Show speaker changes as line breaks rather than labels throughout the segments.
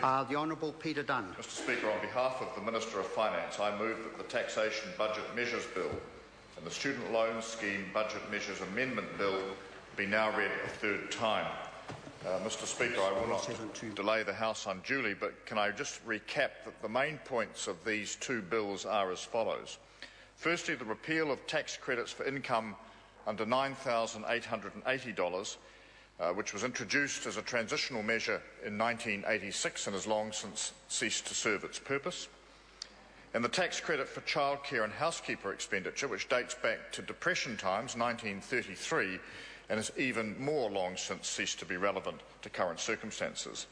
The Honourable Peter Dunn.
Mr Speaker, on behalf of the Minister of Finance, I move that the Taxation Budget Measures Bill and the Student Loan Scheme Budget Measures Amendment Bill be now read a third time. Mr Speaker, I will not delay the House unduly, but can I just recap that the main points of these two bills are as follows. Firstly, the repeal of tax credits for income under $9,880, which was introduced as a transitional measure in 1986 and has long since ceased to serve its purpose. And the tax credit for childcare and housekeeper expenditure, which dates back to Depression times, 1933, and has even more long since ceased to be relevant to current circumstances.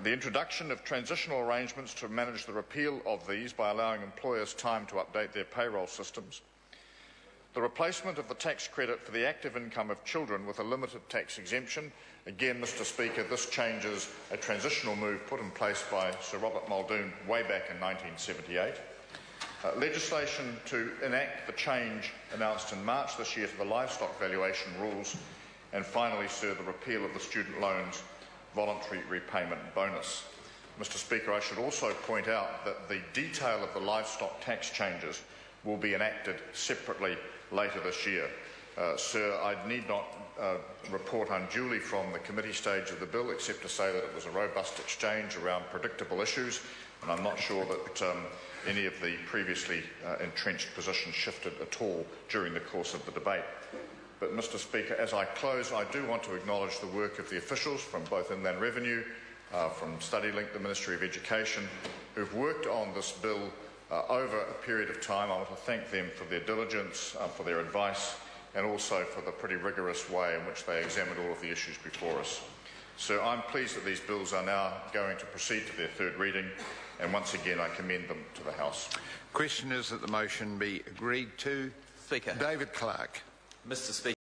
The introduction of transitional arrangements to manage the repeal of these by allowing employers time to update their payroll systems. The replacement of the tax credit for the active income of children with a limited tax exemption. Again, Mr Speaker, this changes a transitional move put in place by Sir Robert Muldoon way back in 1978. Legislation to enact the change announced in March this year to the livestock valuation rules. And finally, sir, the repeal of the student loans voluntary repayment bonus. Mr Speaker, I should also point out that the detail of the livestock tax changes will be enacted separately later this year. Sir, I need not report unduly from the committee stage of the bill, except to say that it was a robust exchange around predictable issues, and I'm not sure that any of the previously entrenched positions shifted at all during the course of the debate. But, Mr Speaker, as I close, I do want to acknowledge the work of the officials from both Inland Revenue, from StudyLink, the Ministry of Education, who've worked on this bill over a period of time. I want to thank them for their diligence, for their advice, and also for the pretty rigorous way in which they examined all of the issues before us. So I'm pleased that these bills are now going to proceed to their third reading, and once again I commend them to the House.
Question is that the motion be agreed to.
Speaker.
David Clark.
Mr Speaker.